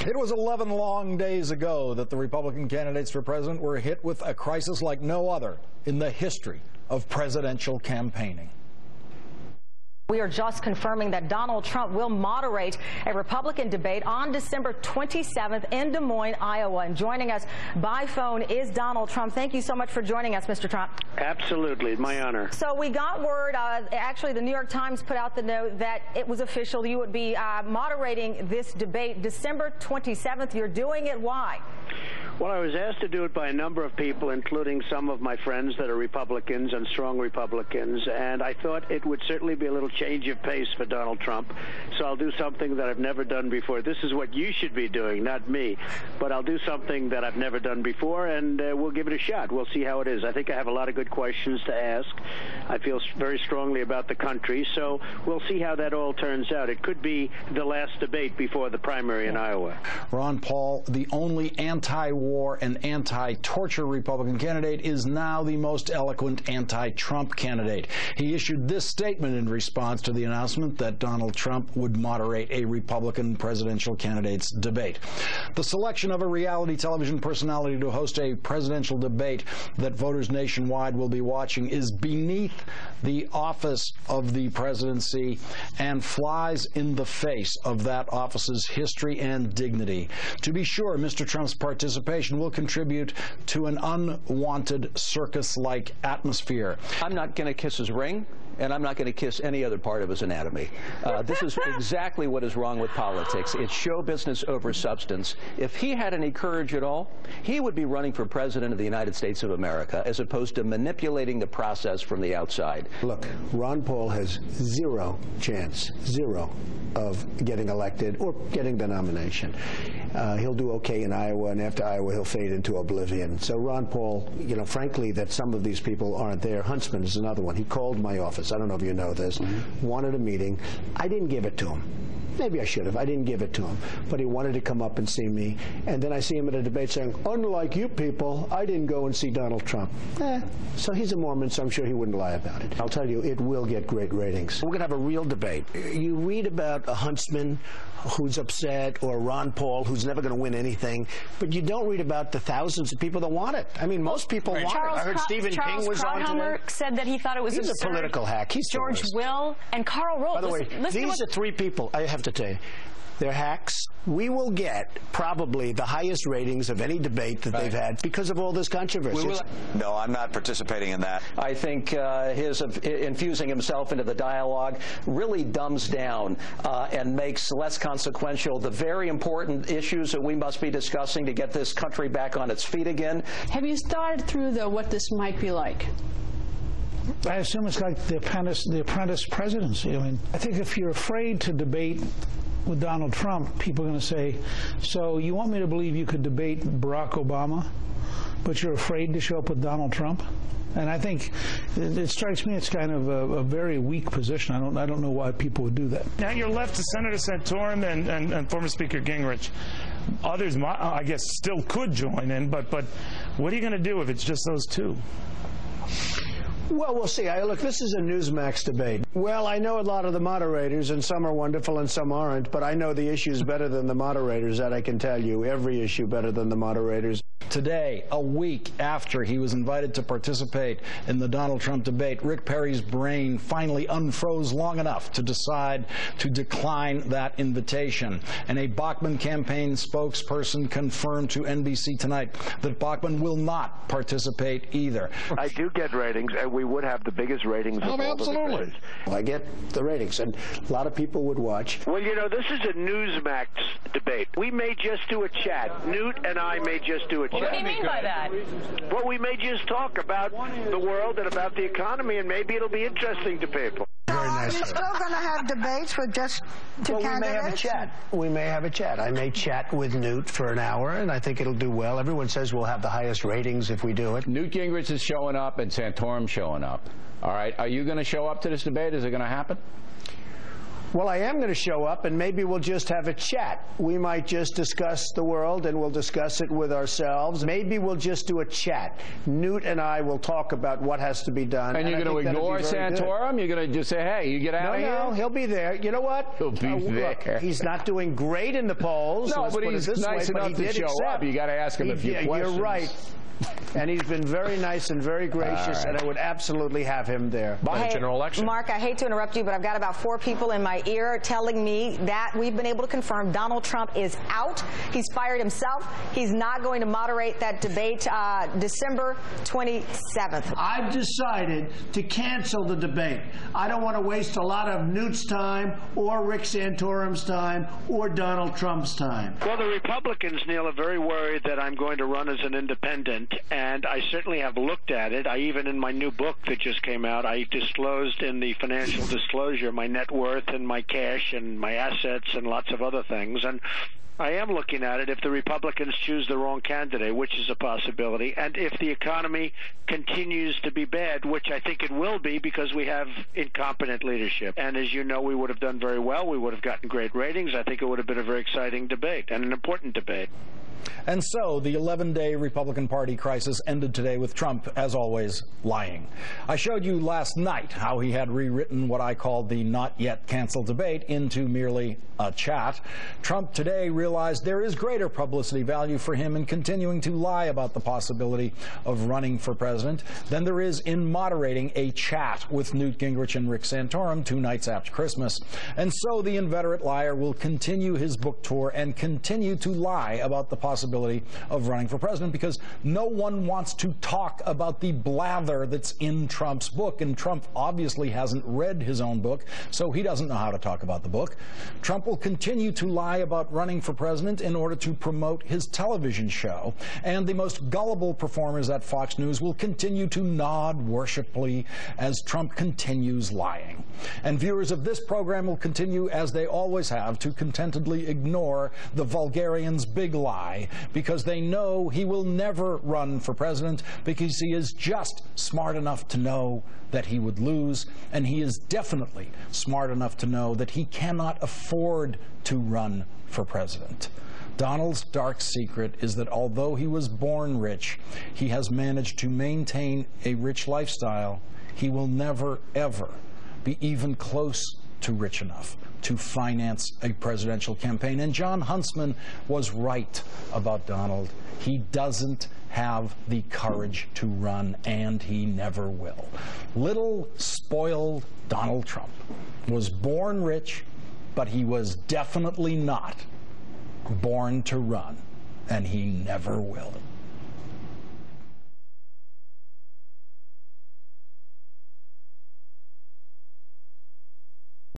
It was 11 long days ago that the Republican candidates for president were hit with a crisis like no other in the history of presidential campaigning. We are just confirming that Donald Trump will moderate a Republican debate on December 27th in Des Moines, Iowa. And joining us by phone is Donald Trump. Thank you so much for joining us, Mr. Trump. Absolutely. My honor. So we got word, actually the New York Times put out the note that it was official. You would be moderating this debate December 27th. You're doing it. Why? Well, I was asked to do it by a number of people, including some of my friends that are Republicans and strong Republicans, and I thought it would certainly be a little change of pace for Donald Trump, so I'll do something that I've never done before. This is what you should be doing, not me, but I'll do something that I've never done before, and we'll give it a shot. We'll see how it is. I think I have a lot of good questions to ask. I feel very strongly about the country, so we'll see how that all turns out. It could be the last debate before the primary in Iowa. Ron Paul, the only anti-war and anti-torture Republican candidate, is now the most eloquent anti-Trump candidate. He issued this statement in response to the announcement that Donald Trump would moderate a Republican presidential candidate's debate. The selection of a reality television personality to host a presidential debate that voters nationwide will be watching is beneath the office of the presidency and flies in the face of that office's history and dignity. To be sure, Mr. Trump's participation will contribute to an unwanted circus-like atmosphere. I'm not going to kiss his ring, and I'm not going to kiss any other part of his anatomy. This is exactly what is wrong with politics. It's show business over substance. If he had any courage at all, he would be running for president of the United States of America, as opposed to manipulating the process from the outside. Look, Ron Paul has zero chance, zero, of getting elected or getting the nomination. He'll do okay in Iowa, and after Iowa, he'll fade into oblivion. So Ron Paul, you know, frankly, that some of these people aren't there. Huntsman is another one. He called my office. I don't know if you know this. Wanted a meeting. I didn't give it to him. Maybe I should have. I didn't give it to him. But he wanted to come up and see me. And then I see him at a debate saying, unlike you people, I didn't go and see Donald Trump. So he's a Mormon, so I'm sure he wouldn't lie about it. I'll tell you, it will get great ratings. We're going to have a real debate. You read about a Huntsman who's upset, or Ron Paul who's never going to win anything, but you don't read about the thousands of people that want it. I mean, most people want it. I heard Stephen King was on today. Said that he thought it was He's a political hack. He's George Will and Karl Rove. By the way, these are three people, I have to tell you, they're hacks. We will get probably the highest ratings of any debate that they've had because of all this controversy. No, I'm not participating in that. I think his infusing himself into the dialogue really dumbs down and makes less consequential the very important issues that we must be discussing to get this country back on its feet again. Have you thought through, though, what this might be like? I assume it's like the apprentice presidency. I mean, I think if you're afraid to debate with Donald Trump, people are going to say, so you want me to believe you could debate Barack Obama, but you're afraid to show up with Donald Trump? And I think it strikes me it's kind of a very weak position. I don't know why people would do that. Now you're left to Senator Santorum and former Speaker Gingrich. Others, I guess, still could join in, but what are you going to do if it's just those two? Well, we'll see. Look, this is a Newsmax debate. Well, I know a lot of the moderators, and some are wonderful and some aren't, but I know the issues better than the moderators, that I can tell you. Every issue better than the moderators. Today, a week after he was invited to participate in the Donald Trump debate, Rick Perry's brain finally unfroze long enough to decide to decline that invitation. And a Bachmann campaign spokesperson confirmed to NBC Tonight that Bachmann will not participate either. I do get ratings, and we would have the biggest ratings of all absolutely. The debates. Well, I get the ratings, and a lot of people would watch. Well, you know, this is a Newsmax debate. We may just do a chat. Newt and I may just do a chat. What do you mean by that? Well, we may just talk about the world and about the economy, and maybe it'll be interesting to people. Very nice. You're still going to have debates with just two candidates? We may have a chat. We may have a chat. I may chat with Newt for an hour, and I think it'll do well. Everyone says we'll have the highest ratings if we do it. Newt Gingrich is showing up, and Santorum showing up. All right. Are you going to show up to this debate? Is it going to happen? Well, I am going to show up, and maybe we'll just have a chat. We might just discuss the world, and we'll discuss it with ourselves. Maybe we'll just do a chat. Newt and I will talk about what has to be done. And you're going to ignore Santorum? You're going to just say, hey, you get out of here? No, he'll be there. You know what? He'll be there. Look, he's not doing great in the polls. No, but he's nice enough to show up. You got to ask him a few questions. You're right. And he's been very nice and very gracious, and I would absolutely have him there. By the general election. Mark, I hate to interrupt you, but I've got about 4 people in my ear telling me that we've been able to confirm Donald Trump is out. He's fired himself. He's not going to moderate that debate December 27th. I've decided to cancel the debate. I don't want to waste a lot of Newt's time or Rick Santorum's time or Donald Trump's time. Well, the Republicans, Neil, are very worried that I'm going to run as an independent. And I certainly have looked at it. I even, in my new book that just came out, I disclosed in the financial disclosure my net worth and my cash and my assets and lots of other things. And I am looking at it if the Republicans choose the wrong candidate, which is a possibility, and if the economy continues to be bad, which I think it will be because we have incompetent leadership. And as you know, we would have done very well. We would have gotten great ratings. I think it would have been a very exciting debate and an important debate. And so the 11-day Republican Party crisis ended today with Trump, as always, lying. I showed you last night how he had rewritten what I called the not yet canceled debate into merely a chat. Trump today realized there is greater publicity value for him in continuing to lie about the possibility of running for president than there is in moderating a chat with Newt Gingrich and Rick Santorum 2 nights after Christmas. And so the inveterate liar will continue his book tour and continue to lie about the possibility of running for president because no one wants to talk about the blather that's in Trump's book, and Trump obviously hasn't read his own book, so he doesn't know how to talk about the book. Trump will continue to lie about running for president in order to promote his television show, and the most gullible performers at Fox News will continue to nod worshipfully as Trump continues lying. And viewers of this program will continue, as they always have, to contentedly ignore the vulgarian's big lie because they know he will never run for president because he is just smart enough to know that he would lose, and he is definitely smart enough to know that he cannot afford to run for president. Donald's dark secret is that although he was born rich, he has managed to maintain a rich lifestyle. He will never, ever be even close to rich enough to finance a presidential campaign. And John Huntsman was right about Donald. He doesn't have the courage to run, and he never will. Little spoiled Donald Trump was born rich, but he was definitely not born to run, and he never will.